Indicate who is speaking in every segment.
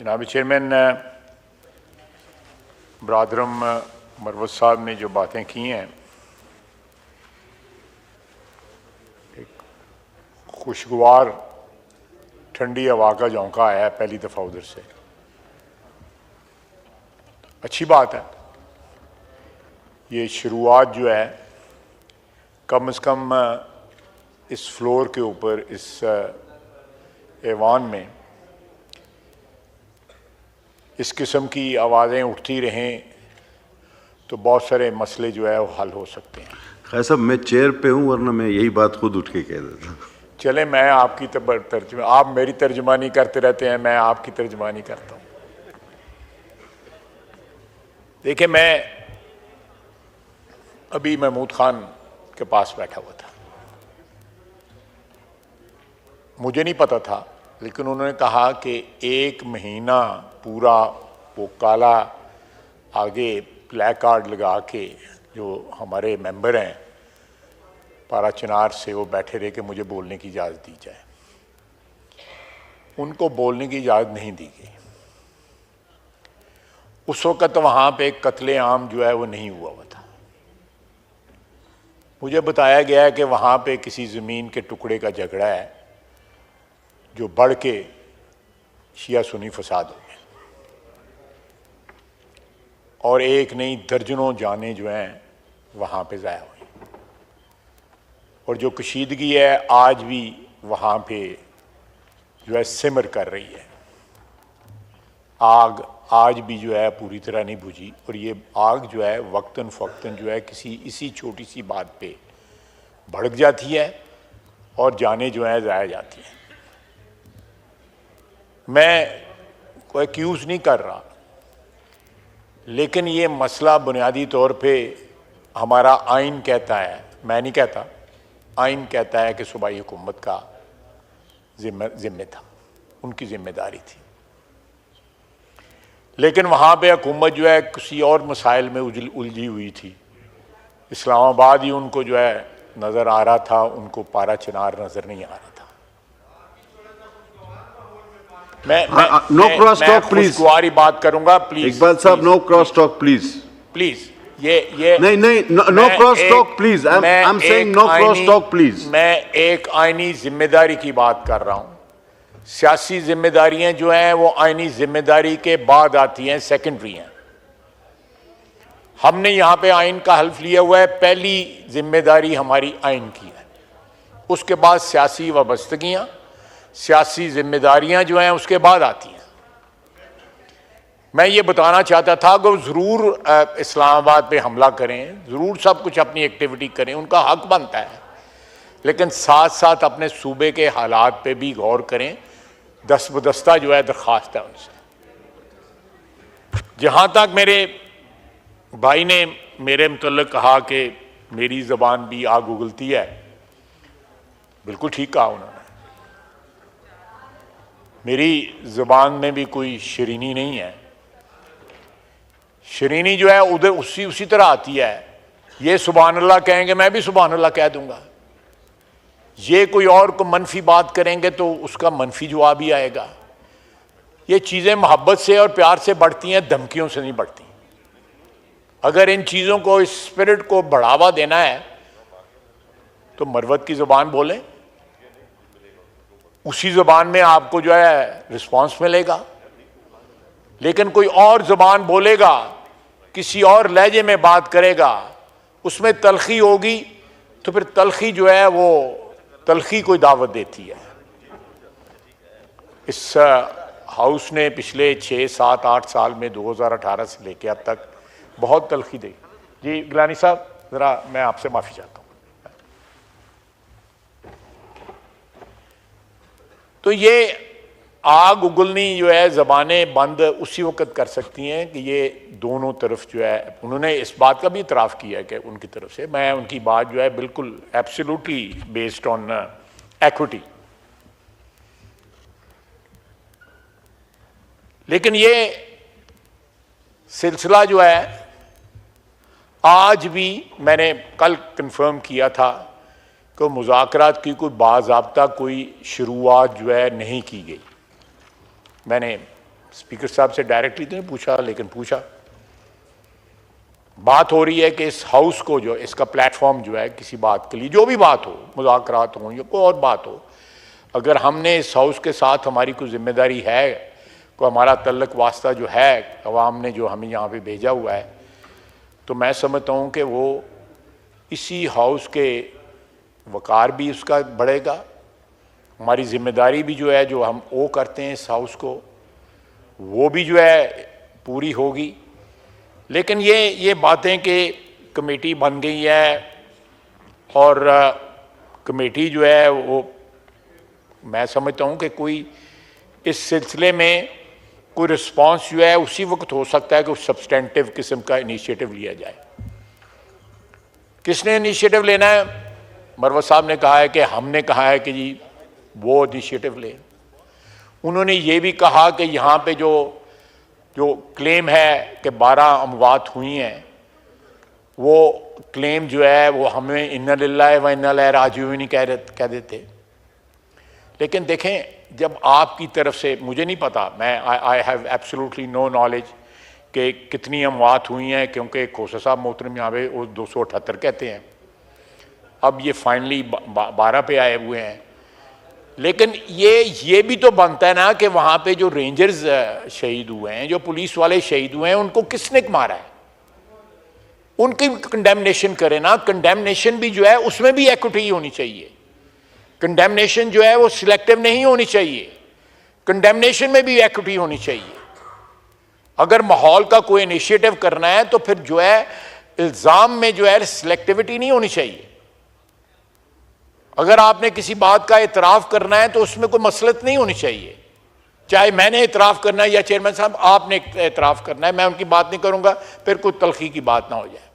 Speaker 1: जनाब चेयरमैन, बरादरम मरवत साहब ने जो बातें की हैं, एक खुशगवार ठंडी हवा का झोंका आया है पहली दफ़ा उधर से। अच्छी बात है। ये शुरुआत जो है कम से कम इस फ्लोर के ऊपर, इस ऐवान में इस किस्म की आवाज़ें उठती रहें तो बहुत सारे मसले जो है वो हल हो सकते हैं।
Speaker 2: खैर साहब, मैं चेयर पे हूँ, वरना मैं यही बात खुद उठ के कह देता।
Speaker 1: चले, मैं आपकी तर्जुमा, आप मेरी तर्जुमानी करते रहते हैं, मैं आपकी तर्जुमानी करता हूँ। देखिए, मैं अभी महमूद खान के पास बैठा हुआ था, मुझे नहीं पता था, लेकिन उन्होंने कहा कि 1 महीना पूरा वो काला आगे ब्लैक कार्ड लगा के जो हमारे मेंबर हैं पारा चिनार से, वो बैठे रहे कि मुझे बोलने की इजाज़त दी जाए। उनको बोलने की इजाज़त नहीं दी गई। उस वक़्त वहाँ पे कत्ले आम जो है वो नहीं हुआ था। मुझे बताया गया है कि वहाँ पे किसी ज़मीन के टुकड़े का झगड़ा है जो बढ़ के शिया सुन्नी फसाद हो गया, और एक नहीं दर्जनों जानें जो हैं वहाँ पे ज़ाया हुई, और जो कशीदगी है आज भी वहाँ पे जो है सिमर कर रही है। आग आज भी जो है पूरी तरह नहीं बुझी, और ये आग जो है वक्तन फ़क्तन जो है किसी इसी छोटी सी बात पे भड़क जाती है और जानें जो है ज़ाया जाती हैं। मैं कोई एक्यूज़ नहीं कर रहा, लेकिन ये मसला बुनियादी तौर पे हमारा आइन कहता है, मैं नहीं कहता, आइन कहता है कि सूबाई हुकूमत का ज़िम्मे था, उनकी ज़िम्मेदारी थी। लेकिन वहाँ पे हुकूमत जो है किसी और मसाइल में उलझी हुई थी। इस्लामाबाद ही उनको जो है नज़र आ रहा था, उनको पारा चिनार नज़र नहीं आ रहा था।
Speaker 2: No cross talk please.
Speaker 1: खुशगवारी बात करूंगा प्लीज।
Speaker 2: इकबाल साहब, no cross talk please.
Speaker 1: Please, ये
Speaker 2: नहीं, no cross talk please. I am saying no cross talk please.
Speaker 1: मैं एक आईनी जिम्मेदारी की बात कर रहा हूं। सियासी जिम्मेदारियां जो हैं वो आईनी जिम्मेदारी के बाद आती हैं, सेकेंडरी हैं। हमने यहां पे आइन का हल्फ लिया हुआ है, पहली जिम्मेदारी हमारी आइन की है, उसके बाद सियासी वाबस्तगियां, सियासी जिम्मेदारियां जो हैं उसके बाद आती हैं। मैं ये बताना चाहता था कि ज़रूर इस्लामाबाद पे हमला करें, ज़रूर सब कुछ अपनी एक्टिविटी करें, उनका हक बनता है, लेकिन साथ साथ अपने सूबे के हालात पे भी गौर करें। दस्तबदस्ता जो है दरख्वास्त है उनसे। जहाँ तक मेरे भाई ने मेरे मुतल्लिक़ कहा कि मेरी ज़बान भी आग उगलती है, बिल्कुल ठीक कहा उन्होंने। मेरी ज़बान में भी कोई शरीनी नहीं है। शरीनी जो है उधर उसी तरह आती है। ये सुभान अल्लाह कहेंगे, मैं भी सुभान अल्लाह कह दूंगा। ये कोई और को मनफी बात करेंगे तो उसका मनफी जवाब ही आएगा। ये चीज़ें मोहब्बत से और प्यार से बढ़ती हैं, धमकियों से नहीं बढ़ती। अगर इन चीज़ों को, इस स्पिरिट को बढ़ावा देना है तो मरवत की ज़बान बोलें, उसी ज़बान में आपको जो है रिस्पांस मिलेगा। लेकिन कोई और ज़बान बोलेगा, किसी और लहजे में बात करेगा, उसमें तलखी होगी, तो फिर तलखी जो है वो तलखी कोई दावत देती है। इस हाउस ने पिछले 6, 7, 8 साल में 2018 से लेकर अब तक बहुत तलखी दी। जी गिलानी साहब, ज़रा मैं आपसे माफ़ी चाहता हूँ। तो ये आग उगलनी जो है, ज़बानें बंद उसी वक्त कर सकती हैं कि ये दोनों तरफ जो है, उन्होंने इस बात का भी इतराफ़ किया है कि उनकी तरफ से, मैं उनकी बात जो है बिल्कुल एब्सोल्युटली बेस्ड ऑन एक्विटी। लेकिन ये सिलसिला जो है आज भी, मैंने कल कंफर्म किया था कि मुज़ाकरात की कोई बाज़ाब्ता कोई शुरुआत जो है नहीं की गई। मैंने स्पीकर साहब से डायरेक्टली तो नहीं पूछा, लेकिन पूछा। बात हो रही है कि इस हाउस को जो इसका प्लेटफॉर्म जो है किसी बात के लिए, जो भी बात हो, मुज़ाकरात हो या कोई और बात हो, अगर हमने इस हाउस के साथ हमारी कोई जिम्मेदारी है, को हमारा तल्लक वास्ता जो है अवाम ने जो हमें यहाँ पे भेजा हुआ है, तो मैं समझता हूँ कि वो इसी हाउस के वक़ार भी उसका बढ़ेगा, हमारी जिम्मेदारी भी जो है जो हम वो करते हैं इस हाउस को, वो भी जो है पूरी होगी। लेकिन ये बातें कि कमेटी बन गई है और कमेटी जो है वो, मैं समझता हूँ कि कोई इस सिलसिले में कोई रिस्पांस जो है उसी वक्त हो सकता है कि उस सब्सटेंटिव किस्म का इनिशिएटिव लिया जाए। किसने इनिशिएटिव लेना है? मरवत साहब ने कहा है कि हमने कहा है कि जी वो इनिशिएटिव ले। उन्होंने ये भी कहा कि यहाँ पे जो क्लेम है कि 12 अमवात हुई हैं, वो क्लेम जो है वो हमें इन्ना लिल्लाहि व इन्ना इलैहि राजिऊन नहीं कह देते। लेकिन देखें, जब आपकी तरफ से, मुझे नहीं पता, मैं I have absolutely no knowledge कि कितनी अमवात हुई हैं, क्योंकि खोसा साहब मोहतरम यहाँ पे वो 278 कहते हैं, अब ये फाइनली 12 पे आए हुए हैं। लेकिन ये भी तो बनता है ना कि वहाँ पे जो रेंजर्स शहीद हुए हैं, जो पुलिस वाले शहीद हुए हैं, उनको किसने मारा है, उनकी कंडेमनेशन करें ना। कंडेमनेशन भी जो है उसमें भी इक्विटी होनी चाहिए। कंडेमनेशन जो है वो सिलेक्टिव नहीं होनी चाहिए, कंडेमनेशन में भी इक्विटी होनी चाहिए। अगर माहौल का कोई इनिशिएटिव करना है तो फिर जो है इल्ज़ाम में जो है सिलेक्टिविटी नहीं होनी चाहिए। अगर आपने किसी बात का एतराफ़ करना है तो उसमें कोई मसलत नहीं होनी चाहिए, चाहे मैंने एतराफ़ करना है या चेयरमैन साहब आपने एतराफ़ करना है, मैं उनकी बात नहीं करूंगा, फिर कोई तलखी की बात ना हो जाए।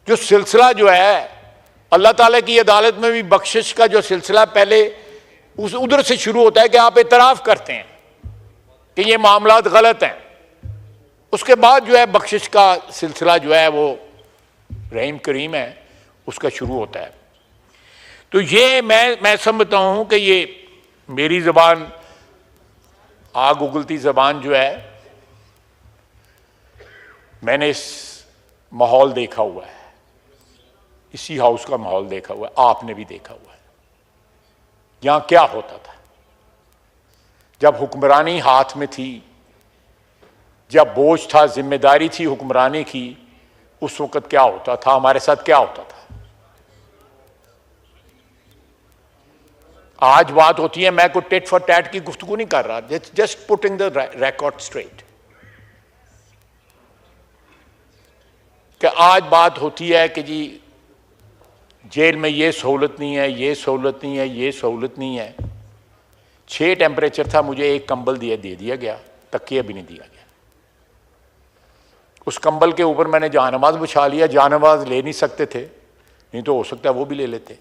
Speaker 1: जो सिलसिला जो है अल्लाह ताला की अदालत में भी बख्शिश का जो सिलसिला पहले उधर से शुरू होता है कि आप एतराफ़ करते हैं कि ये मामलात गलत हैं, उसके बाद जो है बख्शिश का सिलसिला जो है वो रहीम करीम है उसका शुरू होता है। तो ये मैं समझता हूँ कि ये मेरी ज़बान आग उगलती ज़बान जो है, मैंने इस माहौल देखा हुआ है, इसी हाउस का माहौल देखा हुआ है, आपने भी देखा हुआ है। यहाँ क्या होता था जब हुक्मरानी हाथ में थी, जब बोझ था, जिम्मेदारी थी हुक्मरानी की, उस वक़्त क्या होता था, हमारे साथ क्या होता था। आज बात होती है, मैं कोई टेट फॉर टैट की गुफ्तगू नहीं कर रहा, just putting the record straight, कि आज बात होती है कि जी जेल में ये सहूलत नहीं है, ये सहूलत नहीं है, ये सहूलत नहीं है। 6 टेम्परेचर था, मुझे एक कंबल दे दिया गया, तकिया भी नहीं दिया गया। उस कंबल के ऊपर मैंने जहानमाज बिछा लिया, जहानमाज ले नहीं सकते थे, नहीं तो हो सकता है वो भी ले लेते,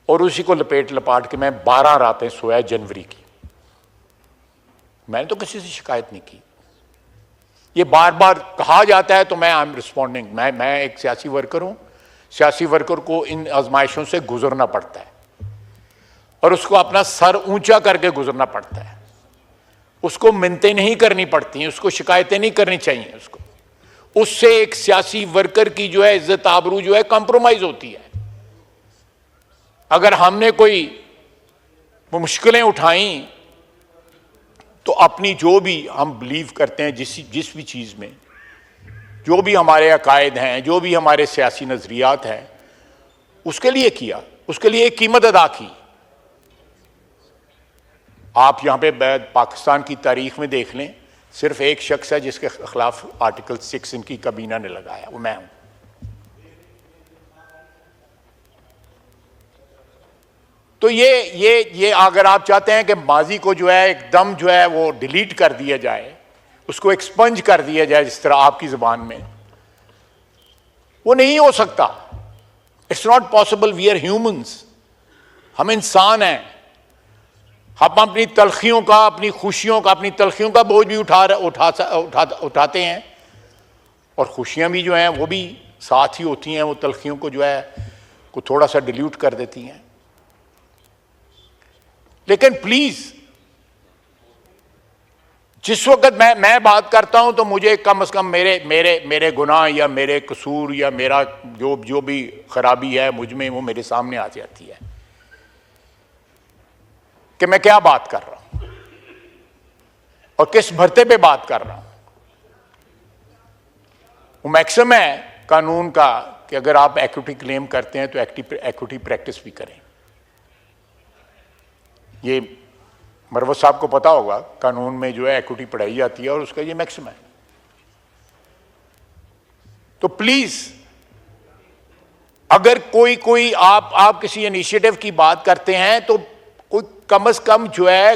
Speaker 1: और उसी को लपाट के मैं 12 रातें सोया जनवरी की। मैंने तो किसी से शिकायत नहीं की। ये बार बार कहा जाता है तो मैं आई एम रिस्पॉन्डिंग। मैं एक सियासी वर्कर हूं, सियासी वर्कर को इन आजमाइशों से गुजरना पड़ता है और उसको अपना सर ऊंचा करके गुजरना पड़ता है। उसको मिन्नतें नहीं करनी पड़ती हैं, उसको शिकायतें नहीं करनी चाहिए। उससे एक सियासी वर्कर की जो है इज्जत आबरू जो है कॉम्प्रोमाइज होती है। अगर हमने कोई मुश्किलें उठाई तो अपनी जो भी हम बिलीव करते हैं, जिस भी चीज़ में, जो भी हमारे अकायद हैं, जो भी हमारे सियासी नज़रियात हैं, उसके लिए किया, उसके लिए एक कीमत अदा की। आप यहाँ पे पाकिस्तान की तारीख में देख लें, सिर्फ एक शख्स है जिसके खिलाफ आर्टिकल 6 इनकी काबीना ने लगाया, वो मैं हूँ। तो ये अगर आप चाहते हैं कि माजी को जो है एकदम जो है वो डिलीट कर दिया जाए, उसको एक्सपंज कर दिया जाए जिस तरह आपकी ज़बान में, वो नहीं हो सकता। It's not possible. We are humans, हम इंसान हैं। हम अपनी तलखियों का, अपनी खुशियों का, अपनी तलखियों का बोझ भी उठाते हैं, और खुशियां भी जो हैं वो भी साथ ही होती हैं, वो तलखियों को जो है को थोड़ा सा डिल्यूट कर देती हैं। लेकिन प्लीज़ जिस वक्त मैं बात करता हूं तो मुझे कम से कम मेरे मेरे मेरे गुनाह या मेरे कसूर या मेरा जो भी खराबी है मुझ में, वो मेरे सामने आ जाती है कि मैं क्या बात कर रहा हूं और किस भरते पे बात कर रहा हूं। वो मैक्सिमम है कानून का कि अगर आप इक्विटी क्लेम करते हैं तो इक्विटी प्रैक्टिस भी करें। ये मरवत साहब को पता होगा, कानून में जो है इक्विटी पढ़ाई जाती है और उसका ये मैक्सिमम है। तो प्लीज अगर कोई आप किसी इनिशिएटिव की बात करते हैं तो कोई कम से कम जो है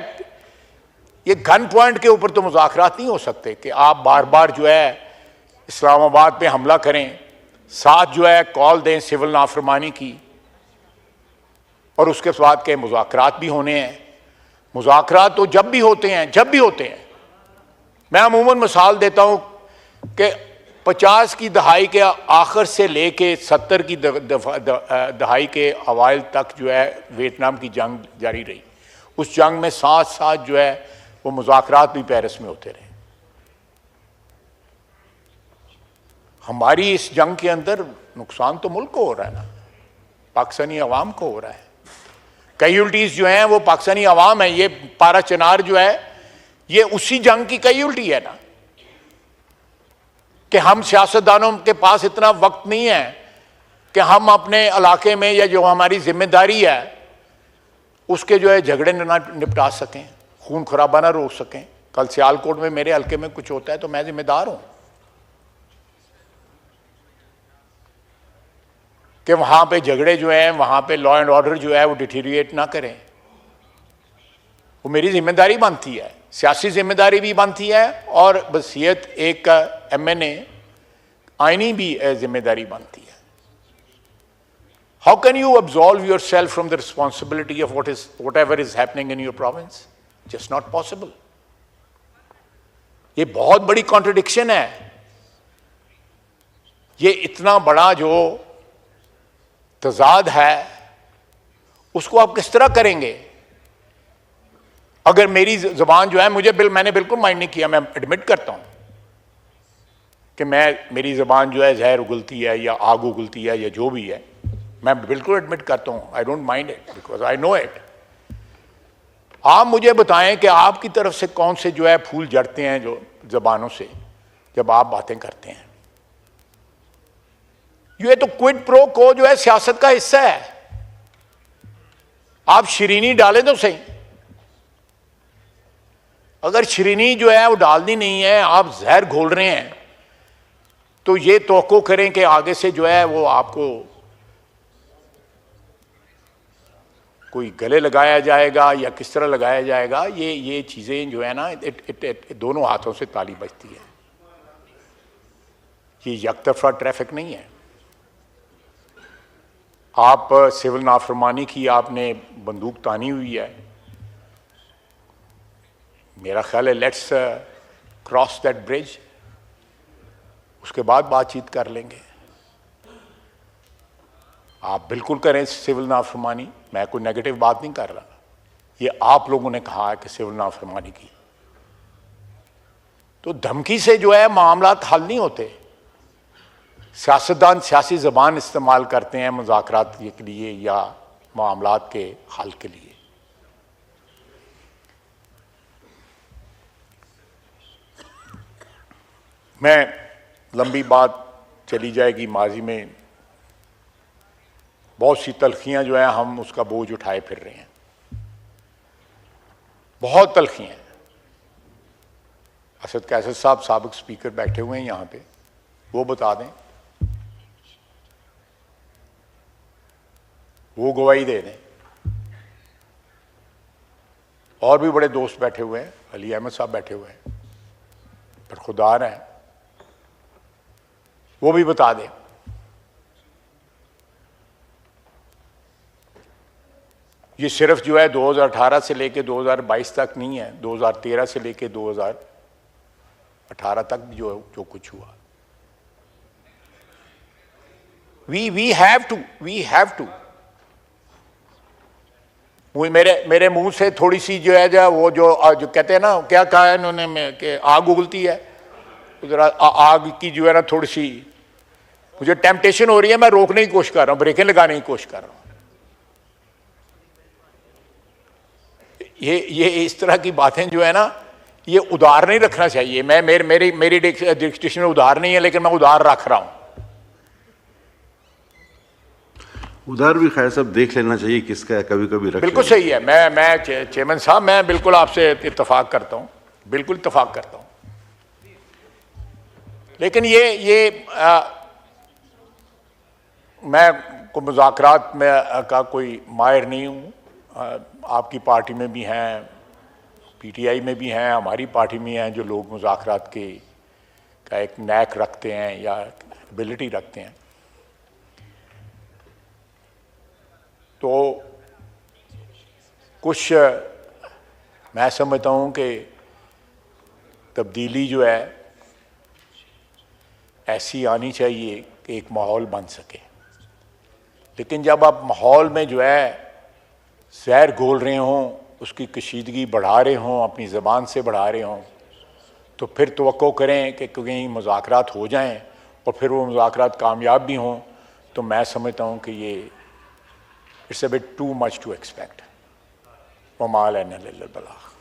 Speaker 1: ये गन पॉइंट के ऊपर तो मुज़ाकरात नहीं हो सकते कि आप बार बार जो है इस्लामाबाद पे हमला करें, साथ जो है कॉल दें सिविल नाफरमानी की, और उसके बाद के मुज़ाकरात भी होने हैं। मुज़ाकरात तो जब भी होते हैं मैं अमूमन मिसाल देता हूं कि 50 की दहाई के आखिर से लेके 70 की दहाई के अवाइल तक जो है वियतनाम की जंग जारी रही। उस जंग में साथ साथ जो है वो मुज़ाकरात भी पेरिस में होते रहे। हमारी इस जंग के अंदर नुकसान तो मुल्क को हो रहा है ना, पाकिस्तानी अवाम को हो रहा है। कैजुअल्टीज जो हैं वो पाकिस्तानी अवाम है। ये पारा चिनार जो है ये उसी जंग की कैजुअल्टी है ना, कि हम सियासतदानों के पास इतना वक्त नहीं है कि हम अपने इलाके में या जो हमारी जिम्मेदारी है उसके जो है झगड़े ना निपटा सकें, खून खराबा ना रोक सकें। कल सियालकोट में मेरे हल्के में कुछ होता है तो मैं जिम्मेदार हूं कि वहां पे झगड़े जो है, वहां पे लॉ एंड ऑर्डर जो है वो डिटीरिएट ना करें। वो मेरी जिम्मेदारी बनती है, सियासी जिम्मेदारी भी बनती है और बसीयत एक एमएनए आईनी भी जिम्मेदारी बनती है। How can you absolve your self from the responsibility of what ever is happening in your province? Just not possible. ये बहुत बड़ी कॉन्ट्रडिक्शन है। ये इतना बड़ा जो तजाद है उसको आप किस तरह करेंगे? अगर मेरी जबान जो है मैंने बिल्कुल माइंड नहीं किया, मैं एडमिट करता हूं कि मेरी जबान जो है जहर उगलती है या आग उगलती है या जो भी है, मैं बिल्कुल एडमिट करता हूं। I don't mind it because I know it. आप मुझे बताएं कि आपकी तरफ से कौन से जो है फूल जड़ते हैं जो जबानों से जब आप बातें करते हैं। ये तो क्विड प्रो को जो है सियासत का हिस्सा है। आप शिरीनी डालें तो सही, अगर शिरीनी जो है वो डालनी नहीं है, आप जहर घोल रहे हैं, तो ये तवक्को करें कि आगे से जो है वो आपको कोई गले लगाया जाएगा या किस तरह लगाया जाएगा। ये चीजें जो है ना दोनों हाथों से ताली बजती है। ये यकतरफा ट्रैफिक नहीं है। आप सिविल नाफरमानी की आपने बंदूक तानी हुई है, मेरा ख्याल है लेट्स क्रॉस दैट ब्रिज, उसके बाद बातचीत कर लेंगे। आप बिल्कुल करें सिविल नाफरमानी, मैं कोई नेगेटिव बात नहीं कर रहा। ये आप लोगों ने कहा है कि सिविल नाफरमानी की, तो धमकी से जो है मामलात हल नहीं होते। सियासतदान सियासी जबान इस्तेमाल करते हैं मुज़ाकरात के लिए या मामलात के हल के लिए। मैं लंबी बात चली जाएगी, माजी में बहुत सी तलखियां जो है हम उसका बोझ उठाए फिर रहे हैं, बहुत तलखियां। असद कैसर साहब साबिक स्पीकर बैठे हुए हैं यहाँ पे, वो बता दें, वो गवाही दे दें। और भी बड़े दोस्त बैठे हुए हैं, अली अहमद साहब बैठे हुए हैं, बरखुदार हैं, वो भी बता दें। ये सिर्फ जो है 2018 से लेके 2022 तक नहीं है, 2013 से लेके 2018 तक जो कुछ हुआ। we have to मेरे मुंह से थोड़ी सी जो है वो जो कहते हैं ना, क्या कहा है इन्होंने कि आग उगलती है, उधर आग की जो है ना थोड़ी सी मुझे टेम्पटेशन हो रही है, मैं रोकने की कोशिश कर रहा हूं, ब्रेकें लगाने की कोशिश कर रहा हूं। ये इस तरह की बातें जो है ना, ये उधार नहीं रखना चाहिए। मैं मेरी डिक्टेशन में उधार नहीं है, लेकिन मैं उधार रख रहा हूं।
Speaker 2: उधार भी खैर सब देख लेना चाहिए किसका है, कभी कभी रख
Speaker 1: बिल्कुल सही है। मैं चेयरमैन साहब, मैं बिल्कुल आपसे इत्तेफाक करता हूं, बिल्कुल इत्तेफाक करता हूं। लेकिन मैं को मुज़ाकरात में का कोई माहिर नहीं हूं। आपकी पार्टी में भी हैं, पीटीआई में भी हैं, हमारी पार्टी में हैं जो लोग मुज़ाकरात का एक नैक रखते हैं या एबिलिटी रखते हैं। तो कुछ मैं समझता हूं कि तब्दीली जो है ऐसी आनी चाहिए कि एक माहौल बन सके। लेकिन जब आप माहौल में जो है जहर घोल रहे हों, उसकी कशीदगी बढ़ा रहे हों, अपनी ज़बान से बढ़ा रहे हों, तो फिर तवक्को करें कि कहीं मुज़ाकरात हो जाएं और फिर वो मुज़ाकरात कामयाब भी हों, तो मैं समझता हूं कि ये it's a bit too much to expect. वमा अलैना इल्लल बलाग।